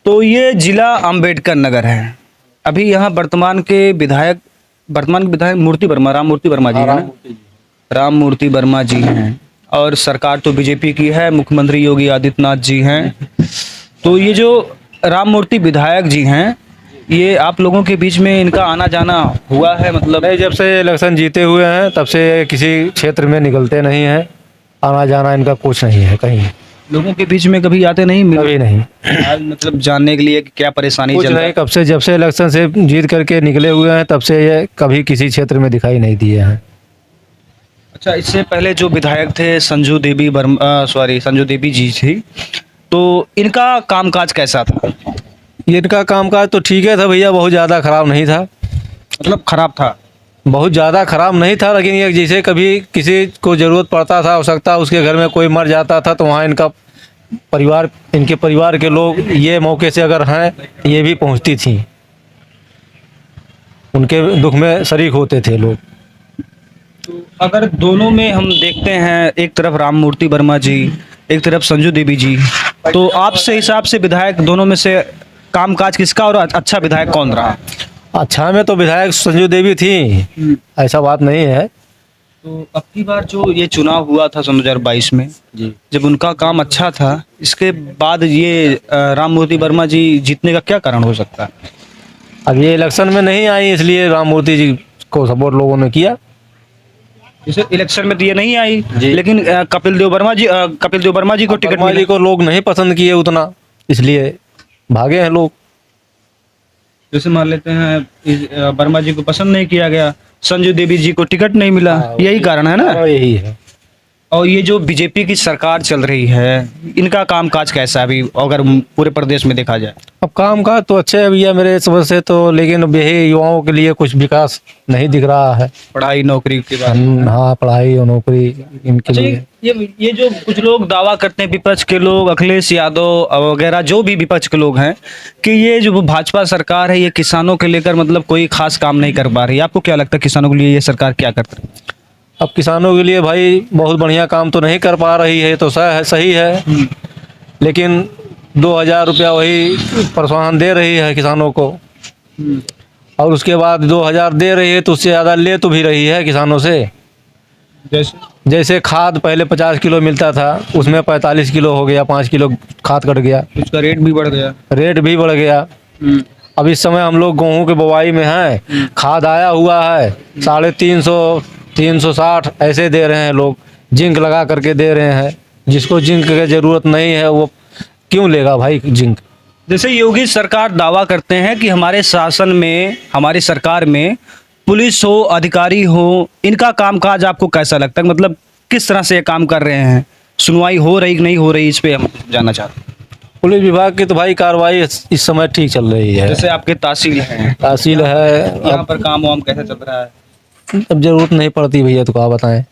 तो ये जिला अंबेडकर नगर है। अभी यहाँ वर्तमान के विधायक मूर्ति वर्मा, राम मूर्ति वर्मा जी है ना? राम मूर्ति वर्मा जी हैं और सरकार तो बीजेपी की है, मुख्यमंत्री योगी आदित्यनाथ जी हैं। तो ये जो राम मूर्ति विधायक जी हैं, ये आप लोगों के बीच में इनका आना जाना हुआ है? मतलब नहीं, जब से इलेक्शन जीते हुए हैं तब से किसी क्षेत्र में निकलते नहीं हैं, आना जाना इनका कुछ नहीं है कहीं। लोगों के बीच में कभी आते नहीं, कभी नहीं, हाल मतलब जानने के लिए कि क्या परेशानी कुछ चल रहा नहीं। है? कब से, जब से इलेक्शन से जीत करके निकले हुए हैं तब से ये कभी किसी क्षेत्र में दिखाई नहीं दिए हैं। अच्छा, इससे पहले जो विधायक थे संजू देवी जी थी, तो इनका कामकाज कैसा था? इनका कामकाज तो ठीक है था भैया, बहुत ज़्यादा खराब नहीं था। मतलब खराब था? बहुत ज़्यादा खराब नहीं था, लेकिन ये जैसे कभी किसी को ज़रूरत पड़ता था, हो सकता उसके घर में कोई मर जाता था तो वहाँ इनके परिवार के लोग ये मौके से अगर हैं ये भी पहुँचती थी, उनके दुख में शरीक होते थे लोग। तो अगर दोनों में हम देखते हैं, एक तरफ राम मूर्ति वर्मा जी, एक तरफ संजू देवी जी, तो आपसे हिसाब से विधायक दोनों में से कामकाज किसका और अच्छा विधायक कौन रहा? अच्छा में तो विधायक संजू देवी थी, ऐसा बात नहीं है। तो अब की बार जो ये चुनाव हुआ था 2022 में जी, जब उनका काम अच्छा था, इसके बाद ये राम मूर्ति वर्मा जी जीतने का क्या कारण हो सकता है? अब ये इलेक्शन में नहीं आई इसलिए राम मूर्ति जी को सपोर्ट लोगों ने किया। जैसे इलेक्शन में तो ये नहीं आई, जी। लेकिन कपिल देव वर्मा जी को टिकट वर्मा जी मिला। को लोग नहीं पसंद किए उतना, इसलिए भागे हैं लोग। जैसे मान लेते हैं वर्मा जी को पसंद नहीं किया गया, संजू देवी जी को टिकट नहीं मिला, यही कारण है ना? यही है। और ये जो बीजेपी की सरकार चल रही है, इनका कामकाज कैसा है अभी अगर पूरे प्रदेश में देखा जाए? अब काम का तो अच्छे है भैया मेरे समझ से तो, लेकिन अब यही युवाओं के लिए कुछ विकास नहीं दिख रहा है। पढ़ाई नौकरी के बाद हाँ, पढ़ाई और नौकरी इनके अच्छा, लिए। ये जो कुछ लोग दावा करते हैं, विपक्ष के लोग, अखिलेश यादव वगैरह जो भी विपक्ष के लोग हैं, कि ये जो भाजपा सरकार है ये किसानों के लेकर मतलब कोई खास काम नहीं कर पा रही है। आपको क्या लगता है किसानों के लिए ये सरकार क्या करती है? अब किसानों के लिए भाई बहुत बढ़िया काम तो नहीं कर पा रही है, तो सही है, लेकिन 2000 रुपया वही प्रोत्साहन दे रही है किसानों को, और उसके बाद 2000 दे रही है तो उससे ज़्यादा ले तो भी रही है किसानों से। जैसे खाद पहले 50 किलो मिलता था, उसमें 45 किलो हो गया, 5 किलो खाद कट गया, उसका रेट भी बढ़ गया। रेट भी बढ़ गया। अब इस समय हम लोग गेहूँ के बुवाई में हैं, खाद आया हुआ है 350, 360 ऐसे दे रहे हैं लोग, जिंक लगा करके दे रहे हैं। जिसको जिंक की ज़रूरत नहीं है वो क्यों लेगा भाई जिंक? जैसे योगी सरकार दावा करते हैं कि हमारे शासन में, हमारी सरकार में पुलिस हो, अधिकारी हो, इनका कामकाज आपको कैसा लगता है? मतलब किस तरह से ये काम कर रहे हैं, सुनवाई हो रही कि नहीं हो रही, इस पे हम जानना चाहते हैं। पुलिस विभाग की तो भाई कार्रवाई इस समय ठीक चल रही है। जैसे आपके तहसील है, तहसील है, यहाँ पर काम वाम कैसे चल रहा है? अब जरूरत नहीं पड़ती भैया तो क्या बताएं।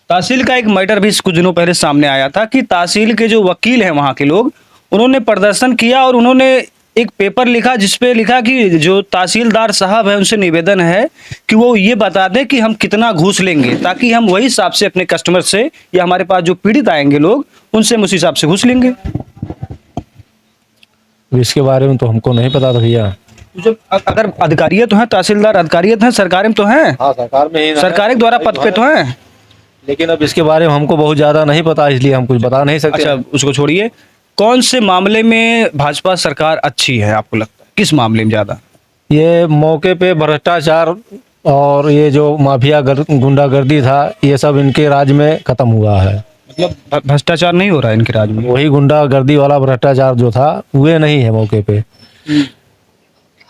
तहसील का एक मैटर भी कुछ दिनों पहले सामने आया था कि तहसील के जो वकील हैं वहाँ के लोग, उन्होंने प्रदर्शन किया और उन्होंने एक पेपर लिखा जिसपे लिखा कि जो तहसीलदार साहब है उनसे निवेदन है कि वो ये बता दें कि हम कितना घूस लेंगे, ताकि हम वही हिसाब से अपने कस्टमर से या हमारे पास जो पीड़ित आएंगे लोग उनसे हम उस हिसाब से घूस लेंगे। इसके बारे में तो हमको नहीं पता था भैया। जब अगर अधिकारियत तो है, तहसीलदार अधिकारियत है, सरकारें तो हैं, हाँ, सरकार में ही सरकार के द्वारा पद पे तो हैं, लेकिन अब इसके बारे में हमको बहुत ज़्यादा नहीं पता, इसलिए हम कुछ बता नहीं सकते। अच्छा उसको छोड़िए, कौन से मामले में भाजपा सरकार अच्छी है आपको लगता है? किस मामले में ज़्यादा? ये मौके पे भ्रष्टाचार और ये जो माफिया गुंडागर्दी था, ये सब इनके राज में खत्म हुआ है। मतलब भ्रष्टाचार नहीं हो रहा है इनके राज्य में? वही गुंडागर्दी वाला भ्रष्टाचार जो था वे नहीं है मौके पे।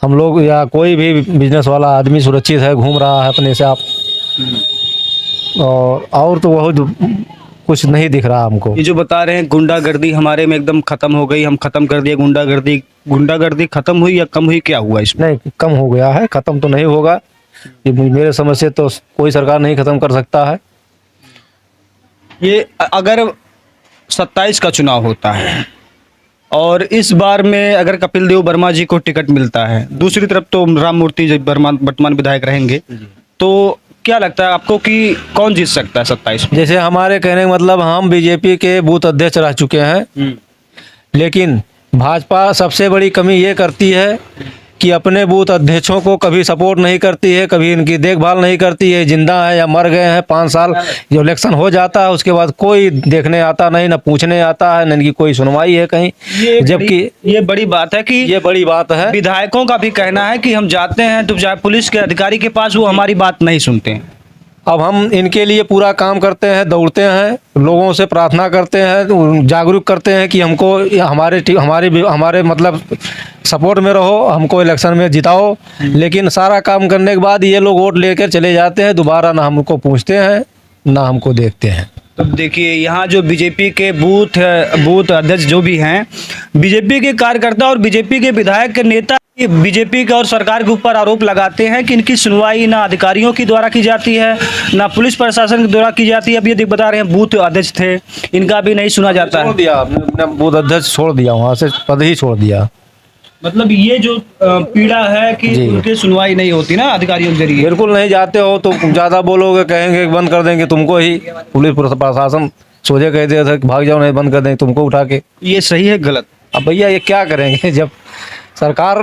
हम लोग या कोई भी बिजनेस वाला आदमी सुरक्षित है, घूम रहा है अपने से आप, और तो बहुत कुछ नहीं दिख रहा हमको। ये जो बता रहे हैं गुंडागर्दी हमारे में एकदम खत्म हो गई, हम खत्म कर दिए गुंडागर्दी, गुंडागर्दी खत्म हुई या कम हुई, क्या हुआ इसमें? नहीं, कम हो गया है, खत्म तो नहीं होगा। ये मेरे समझ से तो कोई सरकार नहीं खत्म कर सकता है। ये अगर 27 का चुनाव होता है और इस बार में अगर कपिल देव वर्मा जी को टिकट मिलता है, दूसरी तरफ तो राम मूर्ति वर्मा वर्तमान विधायक रहेंगे, तो क्या लगता है आपको कि कौन जीत सकता है 27 में? जैसे हमारे कहने का मतलब, हम बीजेपी के बूथ अध्यक्ष रह चुके हैं, लेकिन भाजपा सबसे बड़ी कमी ये करती है कि अपने बूथ अध्यक्षों को कभी सपोर्ट नहीं करती है, कभी इनकी देखभाल नहीं करती है। जिंदा है या मर गए हैं 5 साल जो इलेक्शन हो जाता है उसके बाद कोई देखने आता नहीं, ना पूछने आता है, ना इनकी कोई सुनवाई है कहीं। जबकि ये बड़ी बात है कि ये बड़ी बात है। विधायकों का भी कहना है कि हम जाते हैं तो चाहे पुलिस के अधिकारी के पास, वो हमारी बात नहीं सुनते हैं। अब हम इनके लिए पूरा काम करते हैं, दौड़ते हैं, लोगों से प्रार्थना करते हैं, जागरूक करते हैं कि हमको हमारे मतलब सपोर्ट में रहो, हमको इलेक्शन में जिताओ। लेकिन सारा काम करने के बाद ये लोग वोट लेकर चले जाते हैं, दोबारा ना हमको पूछते हैं ना हमको देखते हैं। तो देखिए यहाँ जो बीजेपी के बूथ अध्यक्ष जो भी हैं, बीजेपी के कार्यकर्ता और बीजेपी के विधायक के नेता बीजेपी के और सरकार के ऊपर आरोप लगाते हैं कि इनकी सुनवाई ना अधिकारियों की द्वारा की जाती है, ना पुलिस प्रशासन के द्वारा की जाती है। अब ये बता रहे हैं बूथ अध्यक्ष थे, इनका भी नहीं सुना जाता है। छोड़ दिया आपने, बूथ अध्यक्ष छोड़ दिया, वहाँ से पद ही छोड़ दिया। मतलब ये जो पीड़ा है कि उनकी सुनवाई नहीं होती ना अधिकारियों के जरिए। बिल्कुल नहीं जाते हो तो ज़्यादा बोलोगे, कहेंगे बंद कर देंगे तुमको ही। पुलिस प्रशासन सोचे कहते थे भाग जाओ, नहीं बंद कर देंगे तुमको उठा के। ये सही है गलत? अब भैया ये क्या करेंगे जब सरकार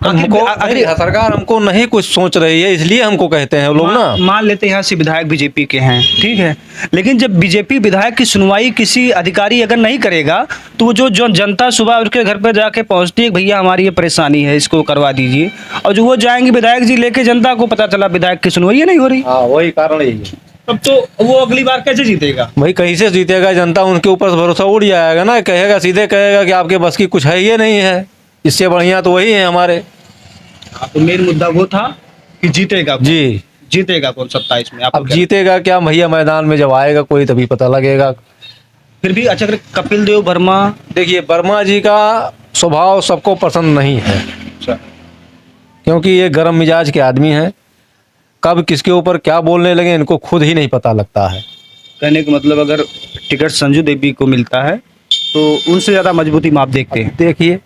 हमको नहीं कुछ सोच रही है, इसलिए हमको कहते हैं लोग ना। मान लेते हैं यहाँ से विधायक बीजेपी के हैं, ठीक है, लेकिन जब बीजेपी विधायक की सुनवाई किसी अधिकारी अगर नहीं करेगा तो वो जो जनता सुबह उसके घर पर जाके पहुंचती है, भैया हमारी ये परेशानी है, इसको करवा दीजिए, और जो वो जाएंगे विधायक जी लेके, जनता को पता चला विधायक की सुनवाई नहीं हो रही। हाँ, वही कारण यही है। तब तो वो अगली बार कैसे जीतेगा भाई? कहीं से जीतेगा? जनता उनके ऊपर भरोसा उड़ जाएगा ना, कहेगा सीधे कहेगा कि आपके बस की कुछ है ही नहीं है, इससे बढ़िया तो वही है हमारे। तो मेन मुद्दा वो था कि जीतेगा कौन? जी, जीतेगा कौन 27 में? अब जीतेगा क्या भैया? मैदान में जब आएगा कोई तभी पता लगेगा। फिर भी अच्छा, कपिल देव वर्मा, देखिए वर्मा जी का स्वभाव सबको पसंद नहीं है, क्योंकि ये गर्म मिजाज के आदमी हैं। कब किसके ऊपर क्या बोलने लगे इनको खुद ही नहीं पता लगता है। कहने का मतलब अगर टिकट संजू देवी को मिलता है तो उनसे ज़्यादा मजबूती में आप देखते हैं? देखिए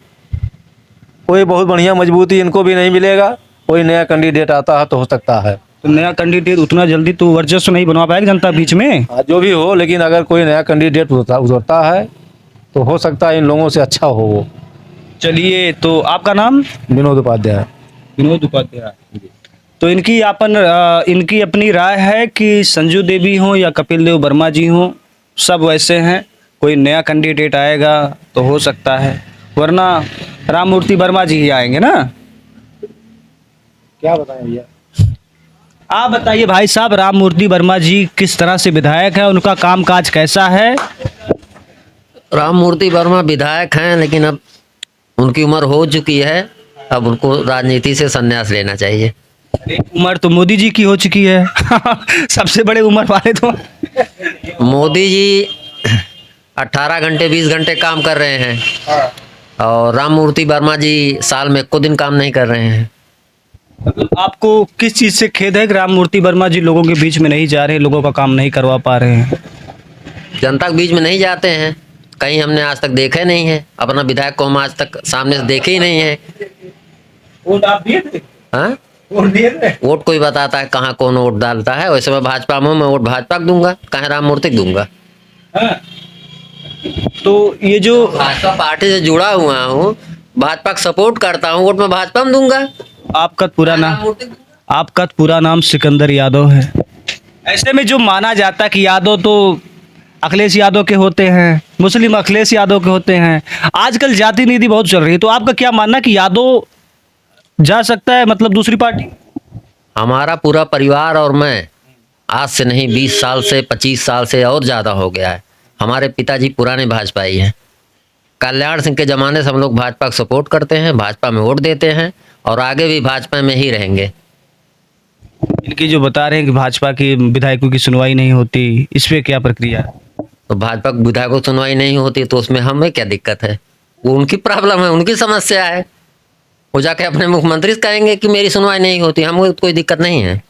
कोई बहुत बढ़िया मजबूती इनको भी नहीं मिलेगा। कोई नया कैंडिडेट आता है तो हो सकता है। तो नया कैंडिडेट उतना जल्दी तो वर्चस्व नहीं बनवा पाएगा जनता बीच में। जो भी हो, लेकिन अगर कोई नया कैंडिडेट उतरता है तो हो सकता है इन लोगों से अच्छा हो वो। चलिए, तो आपका नाम? विनोद उपाध्याय। विनोद उपाध्याय। तो इनकी अपनी राय है कि संजू देवी हो या कपिल देव वर्मा जी हो, सब वैसे हैं। कोई नया कैंडिडेट आएगा तो हो सकता है, वरना राम मूर्ति वर्मा जी ही आएंगे ना। क्या बताएं भैया? आप बताइए भाई साहब, राम मूर्ति वर्मा जी किस तरह से विधायक है, उनका कामकाज कैसा है? राम मूर्ति वर्मा विधायक हैं, लेकिन अब उनकी उम्र हो चुकी है, अब उनको राजनीति से संन्यास लेना चाहिए। उम्र तो मोदी जी की हो चुकी है सबसे बड़े उम्र वाले तो मोदी जी 18 घंटे 20 घंटे काम कर रहे हैं, और राम मूर्ति वर्मा जी साल में 1 दिन काम नहीं कर रहे हैं। मतलब आपको किस चीज़ से खेद है कि राम मूर्ति वर्मा जी लोगों के बीच में नहीं जा रहे, लोगों का काम नहीं करवा पा रहे हैं? जनता के बीच में नहीं जाते हैं, कहीं हमने आज तक देखे नहीं है। अपना विधायक को हम आज तक सामने से देखे ही नहीं है। वोट आप दिए थे? हाँ, वोट दिए थे? वोट कोई बताता है कहाँ कौन वोट डालता है। वैसे मैं भाजपा में हूँ, मैं वोट भाजपा को दूंगा, कहीं राम मूर्ति को दूंगा। हाँ। तो ये जो भाजपा पार्टी से जुड़ा हुआ हूँ, भाजपा को सपोर्ट करता हूँ, वोट मैं भाजपा में दूंगा। आपका पूरा नाम सिकंदर यादव है। ऐसे में जो माना जाता है कि यादव तो अखिलेश यादव के होते हैं, मुस्लिम अखिलेश यादव के होते हैं, आजकल जाति नीति बहुत चल रही है, तो आपका क्या मानना कि यादव जा सकता है मतलब दूसरी पार्टी? हमारा पूरा परिवार और मैं आज से नहीं 20 साल से 25 साल से और ज़्यादा हो गया है। हमारे पिताजी पुराने भाजपाई हैं। कल्याण सिंह के ज़माने से हम लोग भाजपा को सपोर्ट करते हैं, भाजपा में वोट देते हैं, और आगे भी भाजपा में ही रहेंगे। इनकी जो बता रहे हैं कि भाजपा की विधायकों की सुनवाई नहीं होती, इस पे क्या प्रक्रिया है? तो भाजपा के विधायकों की सुनवाई नहीं होती तो उसमें हमें क्या दिक्कत है? वो उनकी प्रॉब्लम है, उनकी समस्या है। वो जाके अपने मुख्यमंत्री से कहेंगे कि मेरी सुनवाई नहीं होती, हमको कोई दिक्कत नहीं है।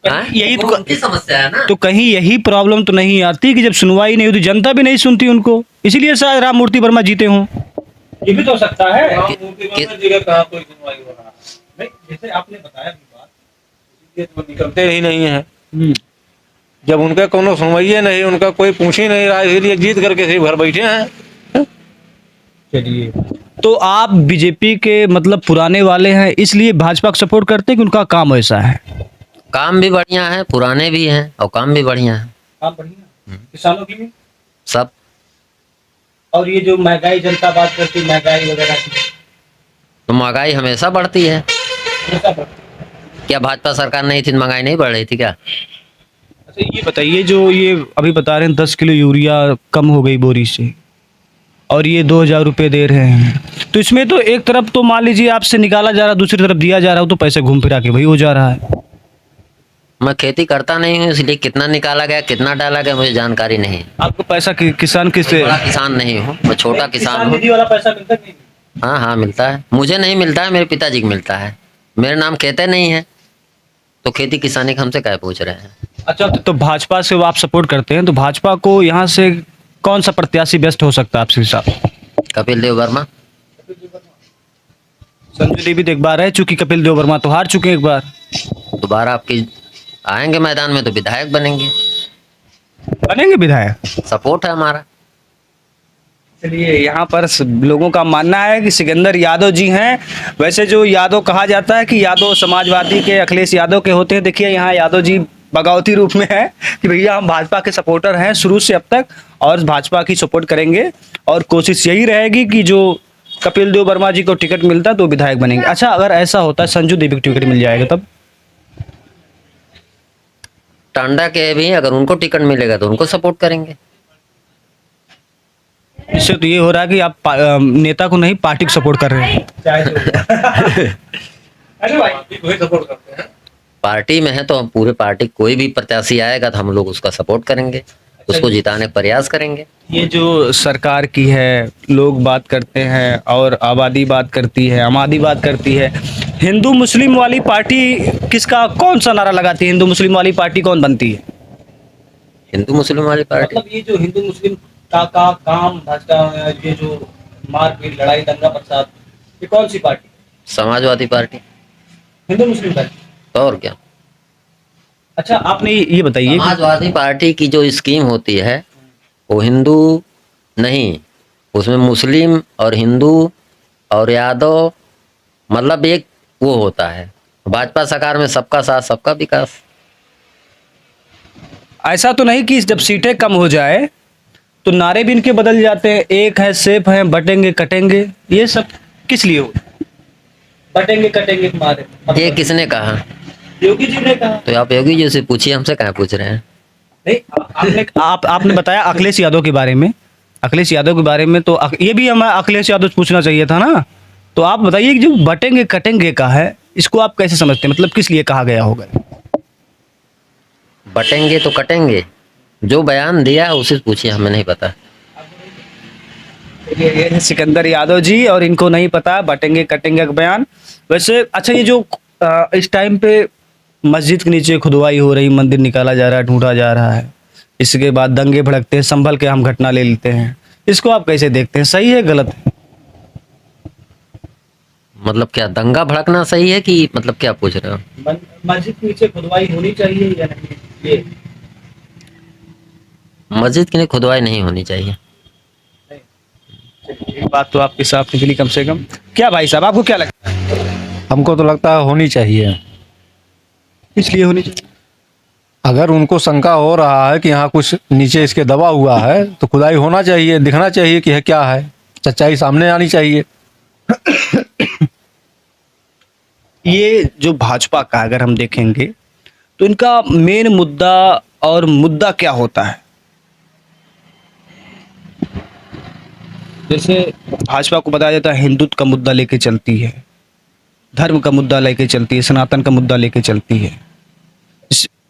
यही तो उनकी समस्या है ना। तो कहीं यही प्रॉब्लम तो नहीं आती कि जब सुनवाई नहीं होती, जनता भी नहीं सुनती उनको, इसीलिए शायद राम मूर्ति वर्मा जीते हों? ये भी तो हो सकता है। जैसे आपने बताया तो निकलते ही नहीं है। जब उनका कोनो सुनवाई नहीं, उनका कोई पूछ ही नहीं रहा, इसलिए जीत करके सिर्फ घर बैठे हैं। चलिए, तो आप बीजेपी के मतलब पुराने वाले हैं इसलिए भाजपा को सपोर्ट करते हैं कि उनका काम ऐसा है? काम भी बढ़िया है, पुराने भी हैं और काम भी बढ़िया है, काम बढ़िया, किसानों की भी। सब। और ये जो महंगाई, जनता बात करती है महंगाई वगैरह की, तो महंगाई हमेशा बढ़ती है। कैसा बढ़ता है? क्या भाजपा सरकार नहीं थी तो महंगाई नहीं बढ़ रही थी क्या? अच्छा ये बताइए, जो ये अभी बता रहे हैं 10 किलो यूरिया कम हो गई बोरी से, और ये 2,000 रुपये दे रहे हैं, तो इसमें तो एक तरफ तो मान लीजिए आपसे निकाला जा रहा है, दूसरी तरफ दिया जा रहा है, तो पैसे घूम फिरा के वही हो जा रहा है। मैं खेती करता नहीं हूँ, इसलिए कितना निकाला गया कितना डाला गया मुझे जानकारी नहीं है। आपको पैसा किसान किससे? बड़ा किसान नहीं हूँ, मैं छोटा किसान हूँ। निधि वाला पैसा मिलता नहीं? हाँ हाँ मिलता है, मुझे नहीं मिलता है, मेरे पिताजी को मिलता है। मेरे नाम खेते नहीं है, तो खेती किसानी का हमसे क्या पूछ रहे हैं? अच्छा, तो भाजपा से वो आप सपोर्ट करते हैं, तो भाजपा को यहाँ से कौन सा प्रत्याशी बेस्ट हो सकता है आपके हिसाब से? कपिल देव वर्मा। संजू देवी तो एक बार रह चुकी, कपिल देव वर्मा तो हार चुके हैं एक बार। दोबारा आपकी आएंगे मैदान में तो विधायक बनेंगे, बनेंगे विधायक? सपोर्ट है हमारा। चलिए, यहाँ पर लोगों का मानना है कि सिकंदर यादव जी हैं। वैसे जो यादव कहा जाता है कि यादव समाजवादी के अखिलेश यादव के होते हैं, देखिए यहाँ यादव जी बगावती रूप में है कि भैया हम भाजपा के सपोर्टर हैं शुरू से अब तक, और भाजपा की सपोर्ट करेंगे, और कोशिश यही रहेगी कि जो कपिल देव वर्मा जी को टिकट मिलता है तो विधायक बनेंगे। अच्छा, अगर ऐसा होता है संजू देवी को टिकट मिल जाएगा तब? टांडा के भी अगर उनको टिकट मिलेगा तो उनको सपोर्ट करेंगे। इससे तो ये हो रहा है कि आप नेता को नहीं पार्टी को सपोर्ट कर रहे हैं। अरे भाई, वही सपोर्ट करते हैं। पार्टी में है तो हम पूरे पार्टी, कोई भी प्रत्याशी आएगा तो हम लोग उसका सपोर्ट करेंगे, उसको जिताने का प्रयास करेंगे। ये जो सरकार की है, लोग बात करते हैं और आबादी बात करती है, आबादी बात करती है, हिंदू मुस्लिम वाली पार्टी किसका, कौन सा नारा लगाती है? हिंदू मुस्लिम वाली पार्टी कौन बनती है? हिंदू मुस्लिम वाली पार्टी मतलब ये जो हिंदू मुस्लिम का काम भाजपा, ये जो मारपीट लड़ाई दंगा फसाद, ये कौन सी पार्टी? समाजवादी पार्टी। हिंदू मुस्लिम पार्टी। तो और क्या? अच्छा, आपने ये बताइए, समाजवादी पार्टी की जो स्कीम होती है वो हिंदू नहीं, उसमें मुस्लिम और हिंदू और यादव, मतलब एक वो होता है। भाजपा सरकार में सबका साथ सबका विकास। ऐसा तो नहीं कि जब सीटें कम हो जाए तो नारे भी इनके बदल जाते हैं, एक है सेफ है, बटेंगे कटेंगे, ये सब किस लिए हो? बटेंगे कटेंगे मारे, ये किसने कहा? योगी जी ने कहा। तो आप योगी जी से पूछिए, हमसे कहाँ पूछ रहे हैं? नहीं, आपने बताया अखिलेश यादव के बारे में, अखिलेश यादव के बारे में, तो ये भी हमें अखिलेश यादव से पूछना चाहिए था ना। तो आप बताइए कि जो बटेंगे कटेंगे का है, इसको आप कैसे समझते हैं, मतलब किस लिए कहा गया होगा? बटेंगे तो कटेंगे, जो बयान दिया है उसे पूछिए, हमें नहीं पता। ये है सिकंदर यादव जी, और इनको नहीं पता बटेंगे कटेंगे का बयान। वैसे अच्छा, ये जो इस टाइम पे मस्जिद के नीचे खुदवाई हो रही, मंदिर निकाला जा रहा है, ढूंढा जा रहा है, इसके बाद दंगे भड़कते हैं, संभल के हम घटना ले लेते हैं, इसको आप कैसे देखते हैं, सही है गलत है? मतलब क्या दंगा भड़कना सही है कि मतलब क्या पूछ रहे हो? मस्जिद के नीचे खुदवाई होनी चाहिए या नहीं, ये मस्जिद के लिए खुदवाई नहीं होनी चाहिए। एक बात तो आपके साथ निकली कम से कम। क्या भाई साहब, आपको क्या लगता है? हमको तो लगता है होनी चाहिए। इसलिए होनी चाहिए, अगर उनको शंका हो रहा है कि यहाँ कुछ नीचे इसके दबा हुआ है तो खुदाई होना चाहिए, दिखना चाहिए कि है क्या है, सच्चाई सामने आनी चाहिए। ये जो भाजपा का अगर हम देखेंगे तो इनका मेन मुद्दा और मुद्दा क्या होता है? जैसे भाजपा को बताया जाता है हिंदुत्व का मुद्दा लेके चलती है, धर्म का मुद्दा लेके चलती है, सनातन का मुद्दा लेके चलती है।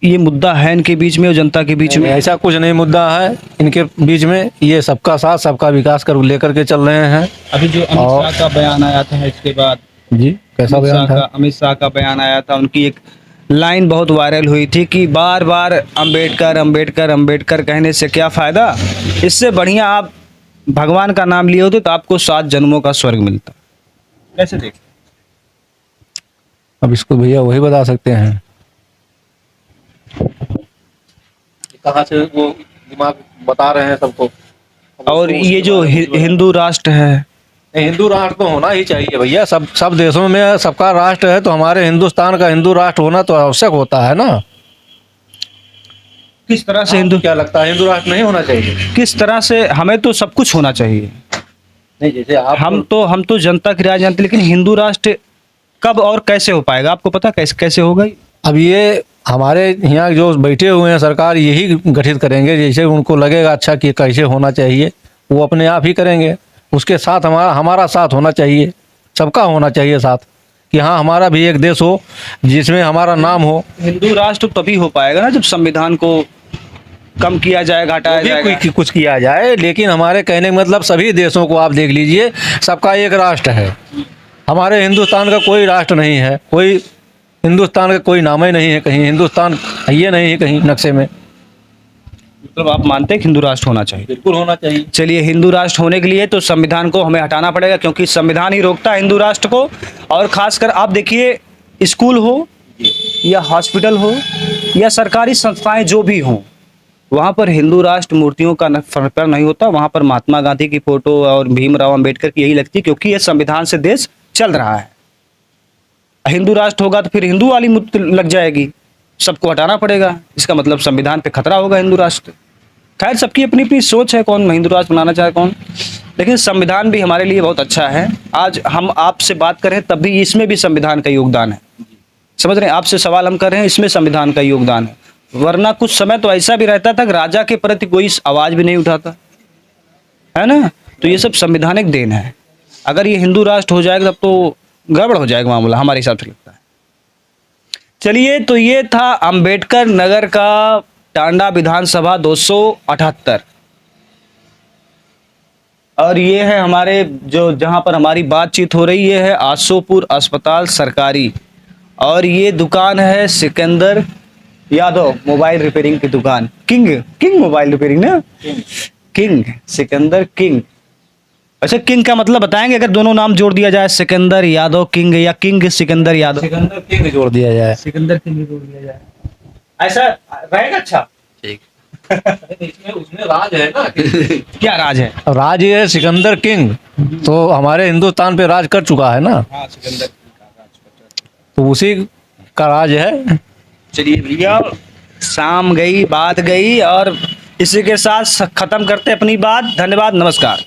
ये मुद्दा है इनके बीच में और जनता के बीच में? ऐसा कुछ नहीं मुद्दा है इनके बीच में, ये सबका साथ सबका विकास कर लेकर के चल रहे हैं। अभी जो अमित शाह का बयान आया था, इसके बाद जी कैसा बयान था? अमित शाह का बयान आया था, उनकी एक लाइन बहुत वायरल हुई थी कि बार बार अंबेडकर अंबेडकर अंबेडकर कहने से क्या फायदा, इससे बढ़िया आप भगवान का नाम लिए होते तो आपको 7 जन्मों का स्वर्ग मिलता। कैसे देख? अब इसको भैया वही बता सकते हैं, कहाँ से वो दिमाग बता रहे हैं सबको। और ये जो हिंदू राष्ट्र है, हिंदू राष्ट्र तो होना ही चाहिए भैया, सब देशों में सबका राष्ट्र है, तो हमारे हिंदुस्तान का हिंदू राष्ट्र होना तो आवश्यक होता है ना। किस तरह से हिंदू क्या लगता है, हिंदू राष्ट्र नहीं होना चाहिए? किस तरह से? हमें तो सब कुछ होना चाहिए। नहीं, जैसे आप हम तो जनता की राय जानते, लेकिन हिंदू राष्ट्र कब और कैसे हो पाएगा? आपको पता कैसे होगा? अब ये हमारे यहाँ जो बैठे हुए हैं सरकार यही गठित करेंगे, जैसे उनको लगेगा अच्छा कि कैसे होना चाहिए वो अपने आप ही करेंगे। उसके साथ हमारा साथ होना चाहिए, सबका होना चाहिए साथ, कि हाँ हमारा भी एक देश हो जिसमें हमारा नाम हो। हिंदू राष्ट्र तभी हो पाएगा ना जब संविधान को कम किया जाएगा, हटाया जाएगा। कुछ किया जाए, लेकिन हमारे कहने का मतलब सभी देशों को आप देख लीजिए, सबका एक राष्ट्र है। हमारे हिंदुस्तान का कोई राष्ट्र नहीं है, कोई हिंदुस्तान का कोई नाम ही नहीं है कहीं, हिंदुस्तान ये नहीं है कहीं नक्शे में। मतलब आप मानते हैं कि हिंदू राष्ट्र होना चाहिए? बिल्कुल होना चाहिए। चलिए, हिंदू राष्ट्र होने के लिए तो संविधान को हमें हटाना पड़ेगा, क्योंकि संविधान ही रोकता है हिंदू राष्ट्र को। और खासकर आप देखिए, स्कूल हो या हॉस्पिटल हो या सरकारी संस्थाएं जो भी हों, वहाँ पर हिंदू राष्ट्र मूर्तियों का फर्क नहीं होता। वहाँ पर महात्मा गांधी की फोटो और भीमराव अंबेडकर की यही लगती है, क्योंकि ये संविधान से देश चल रहा है। हिंदू राष्ट्र होगा तो फिर हिंदू वाली मूर्ति लग जाएगी, सबको हटाना पड़ेगा। इसका मतलब संविधान पे खतरा होगा हिंदू राष्ट्र। खैर, सबकी अपनी अपनी सोच है, कौन हिंदू राष्ट्र बनाना चाहे कौन, लेकिन संविधान भी हमारे लिए बहुत अच्छा है। आज हम आपसे बात कर रहे हैं तब भी इसमें भी संविधान का योगदान है। समझ रहे हैं? आपसे सवाल हम कर रहे हैं, इसमें संविधान का योगदान है। वरना कुछ समय तो ऐसा भी रहता था कि राजा के प्रति कोई आवाज भी नहीं उठाता, है ना? तो ये सब संवैधानिक देन है। अगर ये हिंदू राष्ट्र हो जाएगा तब तो गड़बड़ हो जाएगा मामला, हमारे हिसाब से लगता है। चलिए, तो ये था अंबेडकर नगर का टांडा विधानसभा 278, और ये है हमारे जहां पर हमारी बातचीत हो रही है आसोपुर अस्पताल सरकारी, और ये दुकान है सिकंदर यादव मोबाइल रिपेयरिंग की दुकान, किंग मोबाइल रिपेयरिंग ना, किंग सिकंदर किंग। अच्छा, किंग का मतलब बताएंगे अगर दोनों नाम जोड़ दिया जाए, सिकंदर यादव किंग या किंग सिकंदर यादव? सिकंदर किंग जोड़ दिया जाए। सिकंदर किंग जोड़ दिया जाए, ऐसा रहेगा? अच्छा, ठीक। इसमें उसमें राज है ना। क्या राज है? राज ये है सिकंदर किंग, तो हमारे हिंदुस्तान पे राज कर चुका है ना, हाँ, सिकंदर तो उसी का राज है। चलिए भैया, शाम गई, बात गई, और इसी के साथ खत्म करते अपनी बात। धन्यवाद, नमस्कार।